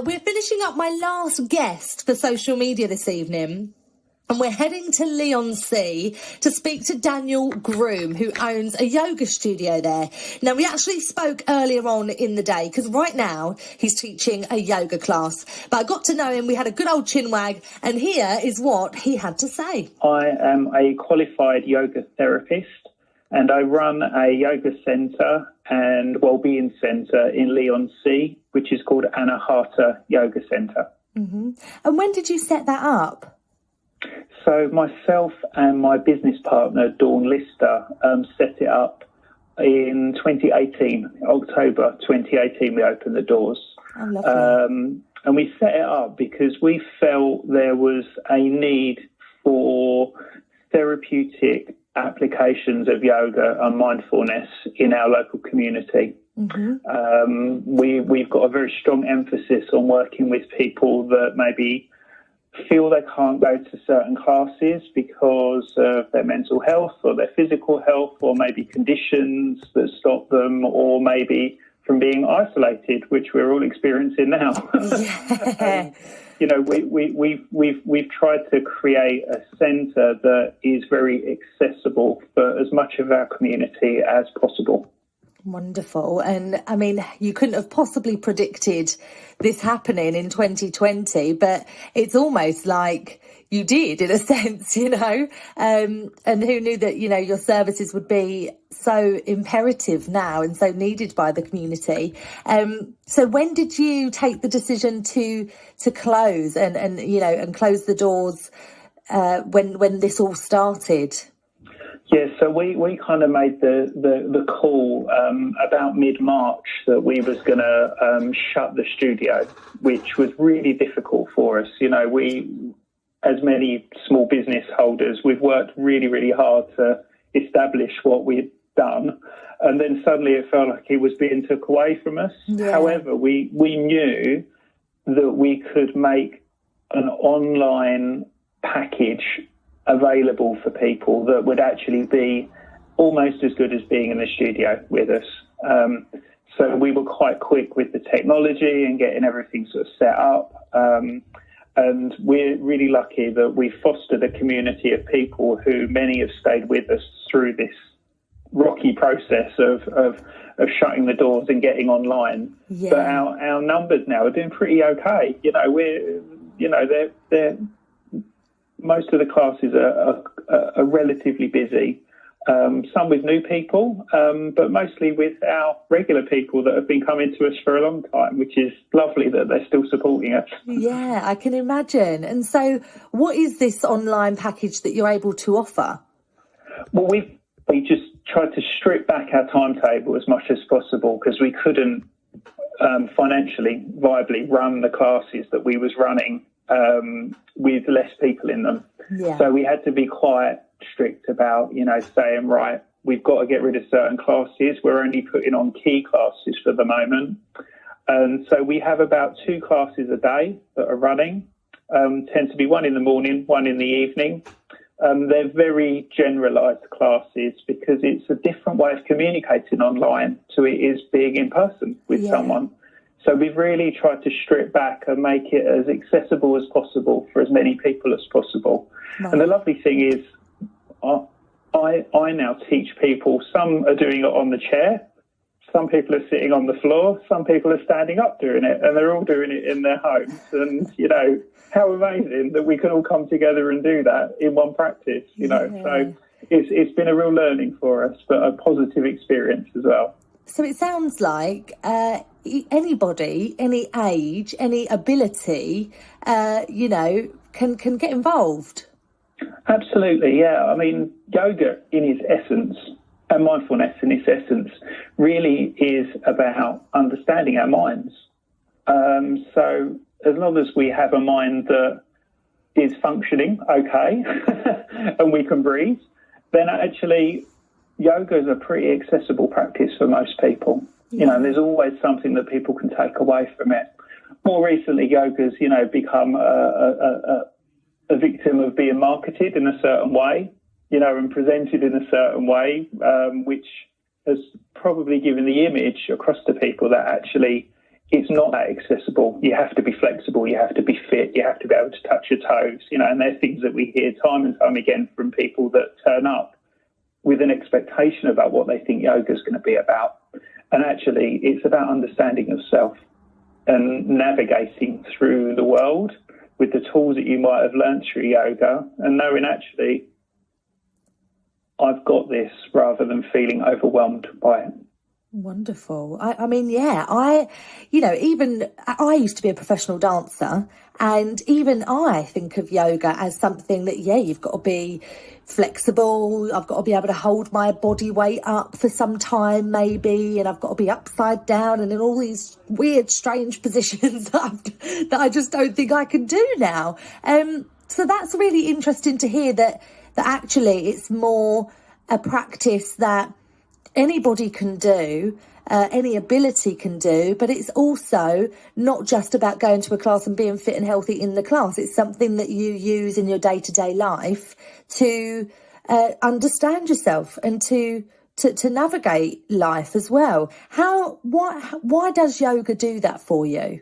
We're finishing up my last guest for social media this evening. And we're heading to Leigh-on-Sea to speak to Daniel Groom, who owns a yoga studio there. Now, we actually spoke earlier on in the day, because right now he's teaching a yoga class. But I got to know him, we had a good old chinwag, and here is what he had to say. I am a qualified yoga therapist, and I run a yoga centre and wellbeing centre in Leigh-on-Sea, which is called Anahata Yoga Centre. Mm-hmm. And when did you set that up? So myself and my business partner, Dawn Lister, set it up in 2018, October 2018, we opened the doors. Oh, lovely. And we set it up because we felt there was a need for therapeutic applications of yoga and mindfulness in our local community. Mm-hmm. We've got a very strong emphasis on working with people that maybe feel they can't go to certain classes because of their mental health or their physical health, or maybe conditions that stop them, or maybe from being isolated, which we're all experiencing now. Yeah. We've tried to create a centre that is very accessible for as much of our community as possible. Wonderful. And I mean, you couldn't have possibly predicted this happening in 2020, but it's almost like you did in a sense, and who knew that, your services would be so imperative now and so needed by the community. So when did you take the decision to close and close the doors when this all started? Yeah, so we kind of made the call about mid-March that we was going to shut the studio, which was really difficult for us. We, as many small business holders, we've worked really, really hard to establish what we'd done. And then suddenly it felt like it was being took away from us. Yeah. However, we knew that we could make an online package available for people that would actually be almost as good as being in the studio with us. So we were quite quick with the technology and getting everything sort of set up. And we're really lucky that we fostered a community of people who many have stayed with us through this rocky process of shutting the doors and getting online. Yeah. But our numbers now are doing pretty okay. They're most of the classes are relatively busy, some with new people, but mostly with our regular people that have been coming to us for a long time, which is lovely that they're still supporting us. Yeah, I can imagine. And so what is this online package that you're able to offer? Well, we just tried to strip back our timetable as much as possible because we couldn't financially viably run the classes that we was running with less people in them. Yeah. So we had to be quite strict about, saying, right, we've got to get rid of certain classes. We're only putting on key classes for the moment. And so we have about 2 classes a day that are running, tend to be one in the morning, one in the evening. They're very generalised classes because it's a different way of communicating online to it is being in person with someone. So we've really tried to strip back and make it as accessible as possible for as many people as possible. Right. And the lovely thing is I now teach people. Some are doing it on the chair. Some people are sitting on the floor. Some people are standing up doing it, and they're all doing it in their homes. And, how amazing that we can all come together and do that in one practice, So it's been a real learning for us, but a positive experience as well. So it sounds like anybody, any age, any ability, can get involved. Absolutely, yeah. I mean, yoga in its essence and mindfulness in its essence really is about understanding our minds. So as long as we have a mind that is functioning okay and we can breathe, then actually yoga is a pretty accessible practice for most people. There's always something that people can take away from it. More recently, yoga's, become a victim of being marketed in a certain way, and presented in a certain way, which has probably given the image across to people that actually it's not that accessible. You have to be flexible, you have to be fit, you have to be able to touch your toes, you know, and they're things that we hear time and time again from people that turn up with an expectation about what they think yoga is going to be about. And actually, it's about understanding yourself and navigating through the world with the tools that you might have learned through yoga and knowing actually, I've got this, rather than feeling overwhelmed by it. Wonderful. I mean, yeah, even I used to be a professional dancer, and even I think of yoga as something that, you've got to be flexible. I've got to be able to hold my body weight up for some time, maybe, and I've got to be upside down and in all these weird, strange positions that I just don't think I can do now. So that's really interesting to hear that actually it's more a practice that anybody can do, any ability can do, but it's also not just about going to a class and being fit and healthy in the class. It's something that you use in your day-to-day life to understand yourself and to navigate life as well. Why does yoga do that for you?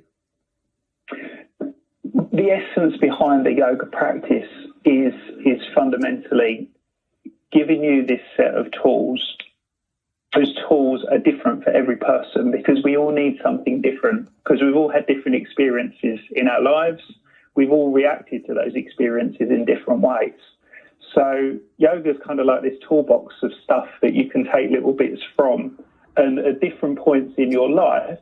The essence behind the yoga practice is fundamentally giving you this set of tools. Those tools are different for every person because we all need something different, because we've all had different experiences in our lives. We've all reacted to those experiences in different ways. So yoga is kind of like this toolbox of stuff that you can take little bits from. And at different points in your life,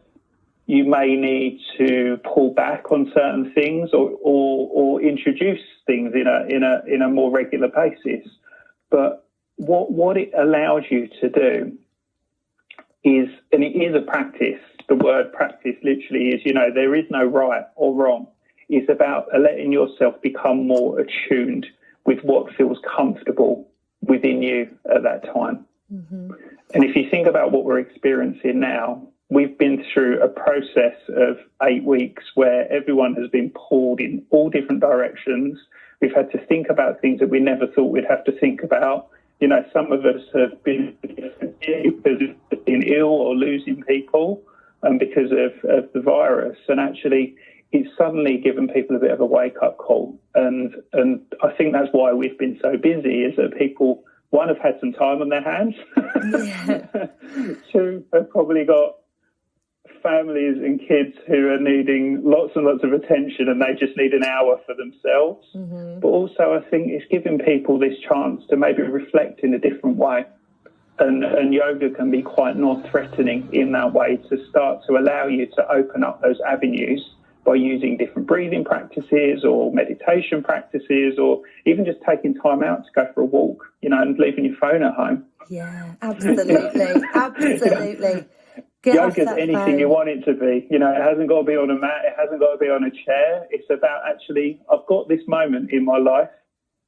you may need to pull back on certain things or introduce things in a more regular basis. But what it allows you to do is, and it is a practice, the word practice literally is, there is no right or wrong. It's about letting yourself become more attuned with what feels comfortable within you at that time. Mm-hmm. And if you think about what we're experiencing now, we've been through a process of 8 weeks where everyone has been pulled in all different directions. We've had to think about things that we never thought we'd have to think about. Some of us have been because of being ill or losing people because of the virus. And actually, it's suddenly given people a bit of a wake-up call. And I think that's why we've been so busy, is that people, one, have had some time on their hands. Yeah. Two, have probably got families and kids who are needing lots and lots of attention and they just need an hour for themselves. Mm-hmm. But also I think it's giving people this chance to maybe reflect in a different way. And yoga can be quite non-threatening in that way, to start to allow you to open up those avenues by using different breathing practices or meditation practices, or even just taking time out to go for a walk, and leaving your phone at home. Yeah, absolutely. Absolutely. Yoga's anything phone. You want it to be. It hasn't got to be on a mat. It hasn't got to be on a chair. It's about actually, I've got this moment in my life.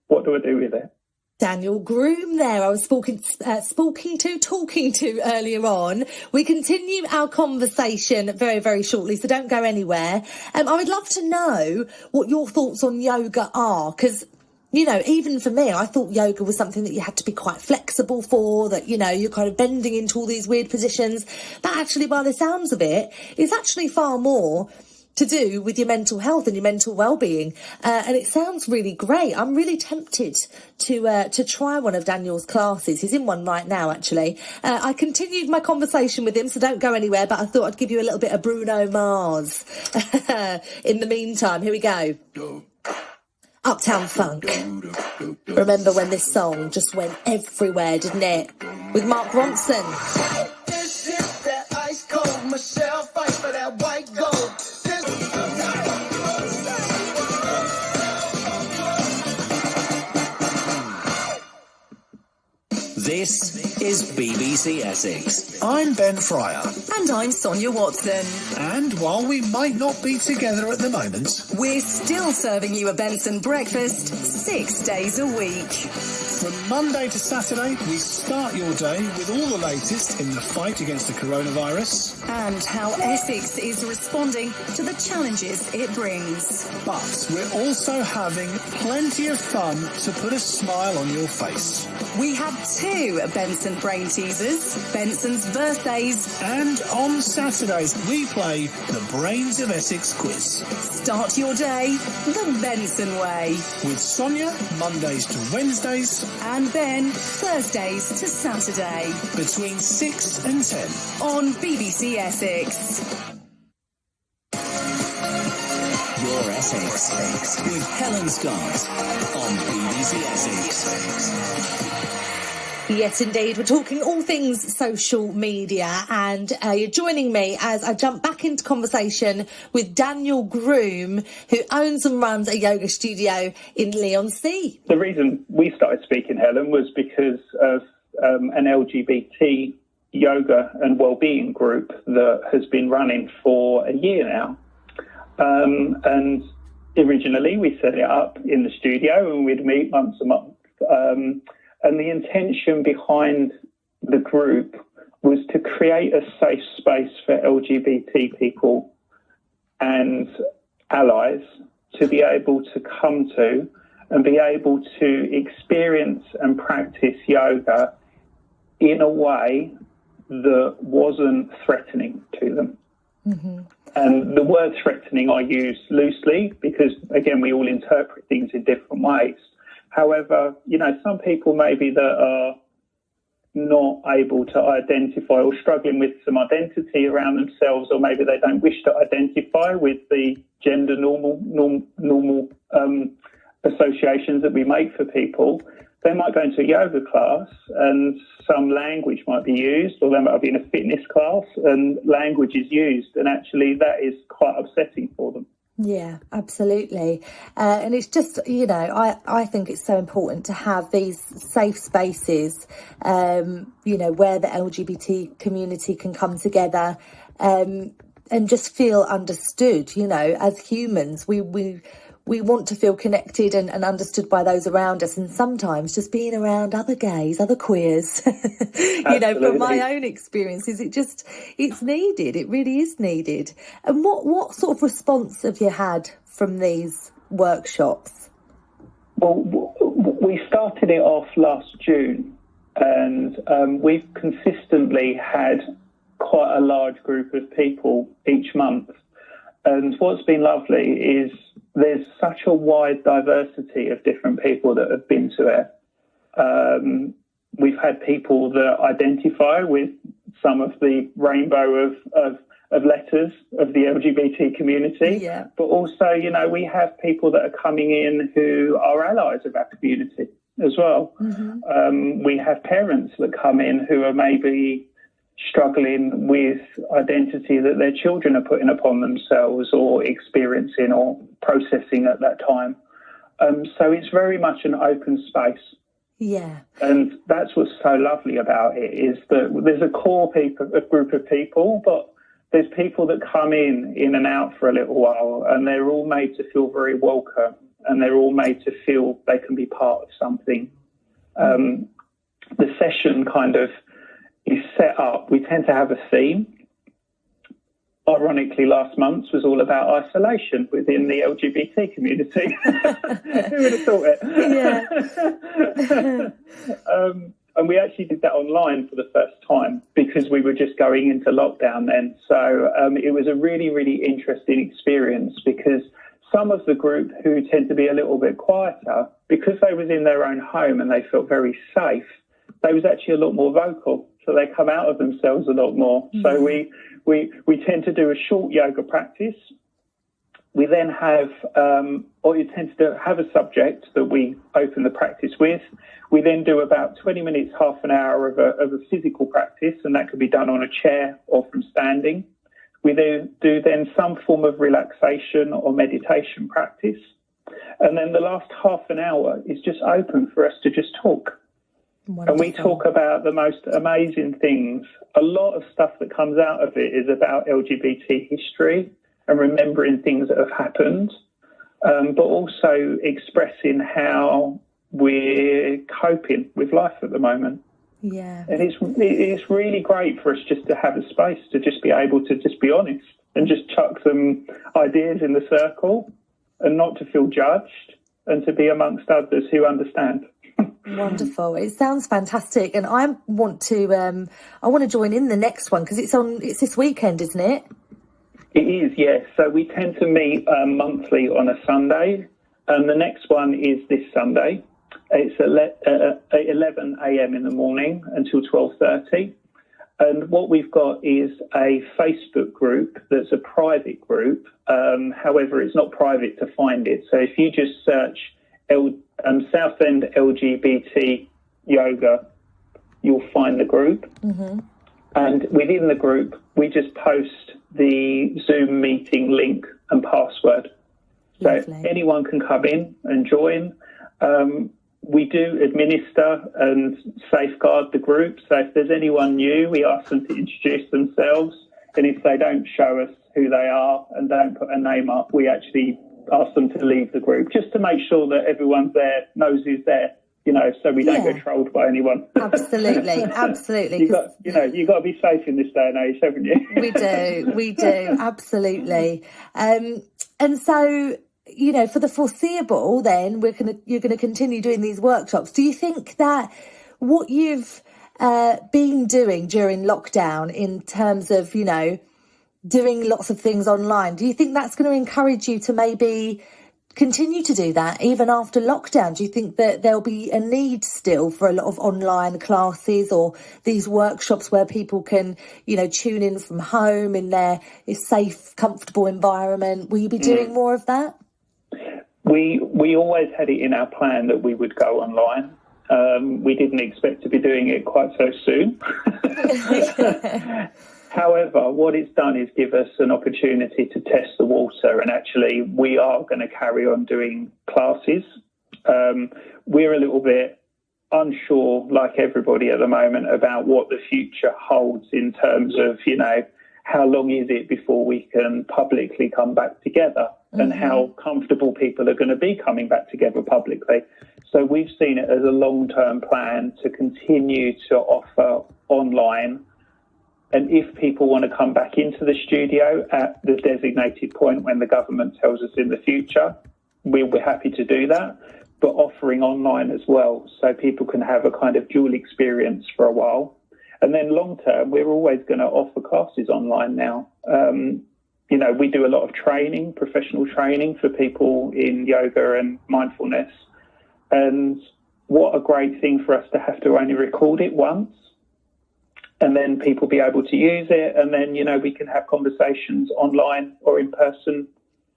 What do I do with it? Daniel Groom there, I was talking to earlier on. We continue our conversation very, very shortly, so don't go anywhere. I would love to know what your thoughts on yoga are, because even for me, I thought yoga was something that you had to be quite flexible for, that, you're kind of bending into all these weird positions. But actually, by the sounds of it, it's actually far more to do with your mental health and your mental well-being. And it sounds really great. I'm really tempted to try one of Daniel's classes. He's in one right now, actually. I continued my conversation with him, so don't go anywhere, but I thought I'd give you a little bit of Bruno Mars. In the meantime, here we go. Uptown Funk. Remember when this song just went everywhere, didn't it? With Mark Ronson. This is that ice cold Michelle fight for that white gold. This is BBC Essex. I'm Ben Fryer. And I'm Sonia Watson. And while we might not be together at the moment, we're still serving you a Benson breakfast 6 days a week. From Monday to Saturday, we start your day with all the latest in the fight against the coronavirus. And how Essex is responding to the challenges it brings. But we're also having plenty of fun to put a smile on your face. We have 2 Benson brain teasers, Benson's birthdays. And on Saturdays, we play the Brains of Essex quiz. Start your day the Benson way. With Sonia, Mondays to Wednesdays. And Ben, Thursdays to Saturday. Between 6 and 10. On BBC Essex. Your Essex. With Helen Scott. On BBC Essex. Yes, indeed. We're talking all things social media, and you're joining me as I jump back into conversation with Daniel Groom, who owns and runs a yoga studio in Leigh-on-Sea. The reason we started speaking, Helen, was because of an LGBT yoga and wellbeing group that has been running for a year now. And originally we set it up in the studio and we'd meet once a month. And the intention behind the group was to create a safe space for LGBT people and allies to be able to come to and be able to experience and practice yoga in a way that wasn't threatening to them. Mm-hmm. And the word threatening I use loosely because, again, we all interpret things in different ways. However, you know, some people maybe that are not able to identify or struggling with some identity around themselves, or maybe they don't wish to identify with the gender normal associations that we make for people, they might go into a yoga class and some language might be used, or they might be in a fitness class and language is used, and actually that is quite upsetting for them. Yeah, absolutely. And it's just, you know, I think it's so important to have these safe spaces, you know, where the LGBT community can come together and just feel understood. You know, as humans, we want to feel connected and understood by those around us. And sometimes just being around other gays, other queers, you know, from my own experiences, it's needed. It really is needed. And what sort of response have you had from these workshops? Well, we started it off last June, and we've consistently had quite a large group of people each month. And what's been lovely is there's such a wide diversity of different people that have been to it. We've had people that identify with some of the rainbow of letters of the LGBT community, yeah. But also, you know, we have people that are coming in who are allies of our community as well. Mm-hmm. We have parents that come in who are maybe struggling with identity that their children are putting upon themselves or experiencing or processing at that time. So it's very much an open space. Yeah. And that's what's so lovely about it, is that there's a group of people, but there's people that come in and out for a little while, and they're all made to feel very welcome, and they're all made to feel they can be part of something. The session kind of is set up. We tend to have a theme. Ironically, last month's was all about isolation within the LGBT community. Who would have thought it? Yeah. And we actually did that online for the first time because we were just going into lockdown then. So it was a really, really interesting experience, because some of the group who tend to be a little bit quieter, because they was in their own home and they felt very safe, they was actually a lot more vocal. So they come out of themselves a lot more. Mm-hmm. So we tend to do a short yoga practice. We then have, or you tend to have a subject that we open the practice with. We then do about 20 minutes, half an hour of a physical practice, and that could be done on a chair or from standing. We do then some form of relaxation or meditation practice. And then the last half an hour is just open for us to just talk. Wonderful. And we talk about the most amazing things. A lot of stuff that comes out of it is about LGBT history and remembering things that have happened, but also expressing how we're coping with life at the moment. Yeah. And it's really great for us just to have a space to just be able to just be honest and just chuck some ideas in the circle and not to feel judged and to be amongst others who understand. Wonderful. It sounds fantastic. And I want to join in the next one because it's this weekend, isn't it? It is, yes. So we tend to meet monthly on a Sunday. And the next one is this Sunday. It's at 11 a.m. in the morning until 12:30. And what we've got is a Facebook group that's a private group. However, it's not private to find it. So if you just search Southend LGBT Yoga, you'll find the group. Mm-hmm. And within the group, we just post the Zoom meeting link and password. So Lovely. Anyone can come in and join. We do administer and safeguard the group. So if there's anyone new, we ask them to introduce themselves. And if they don't show us who they are and don't put a name up, we actually ask them to leave the group just to make sure that everyone's there, knows who's there, so we don't get trolled by anyone. Absolutely, absolutely. You've got to be safe in this day and age, haven't you? We do, absolutely. And so, for the foreseeable, then you're going to continue doing these workshops. Do you think that what you've been doing during lockdown in terms of, doing lots of things online, do you think that's going to encourage you to maybe continue to do that even after lockdown? Do you think that there'll be a need still for a lot of online classes or these workshops where people can, tune in from home in their safe, comfortable environment? Will you be doing more of that? We always had it in our plan that we would go online. We didn't expect to be doing it quite so soon. However, what it's done is give us an opportunity to test the water, and actually we are going to carry on doing classes. We're a little bit unsure, like everybody at the moment, about what the future holds in terms of, how long is it before we can publicly come back together, and how comfortable people are going to be coming back together publicly. So we've seen it as a long-term plan to continue to offer online. And if people want to come back into the studio at the designated point when the government tells us in the future, we'll be happy to do that, but offering online as well so people can have a kind of dual experience for a while. And then long term, we're always going to offer classes online now. We do a lot of training, professional training for people in yoga and mindfulness. And what a great thing for us to have to only record it once and then people be able to use it. And then, we can have conversations online or in person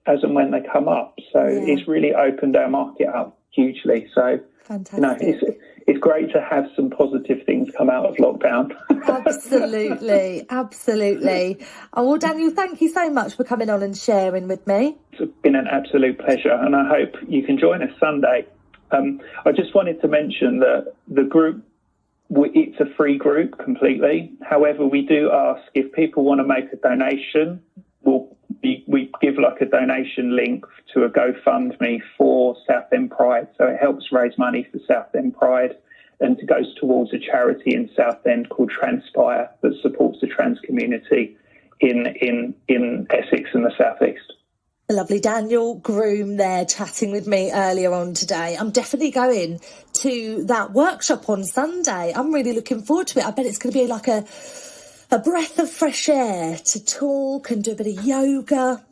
as and when they come up. So It's really opened our market up hugely. So, fantastic. It's great to have some positive things come out of lockdown. Absolutely, absolutely. Oh, well, Daniel, thank you so much for coming on and sharing with me. It's been an absolute pleasure, and I hope you can join us Sunday. I just wanted to mention that the group, it's a free group completely. However, we do ask if people want to make a donation, we give like a donation link to a GoFundMe for Southend Pride. So it helps raise money for Southend Pride, and it goes towards a charity in Southend called Transpire that supports the trans community in Essex and the South East. Lovely Daniel Groom there chatting with me earlier on today. I'm definitely going to that workshop on Sunday. I'm really looking forward to it. I bet it's going to be like a breath of fresh air to talk and do a bit of yoga.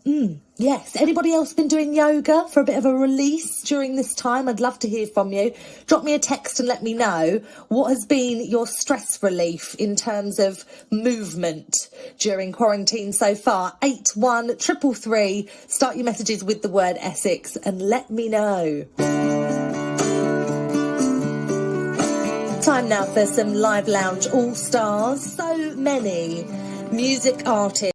Yes. Anybody else been doing yoga for a bit of a release during this time? I'd love to hear from you. Drop me a text and let me know what has been your stress relief in terms of movement during quarantine so far. 81333. Start your messages with the word Essex and let me know. Time now for some Live Lounge All-Stars. So many music artists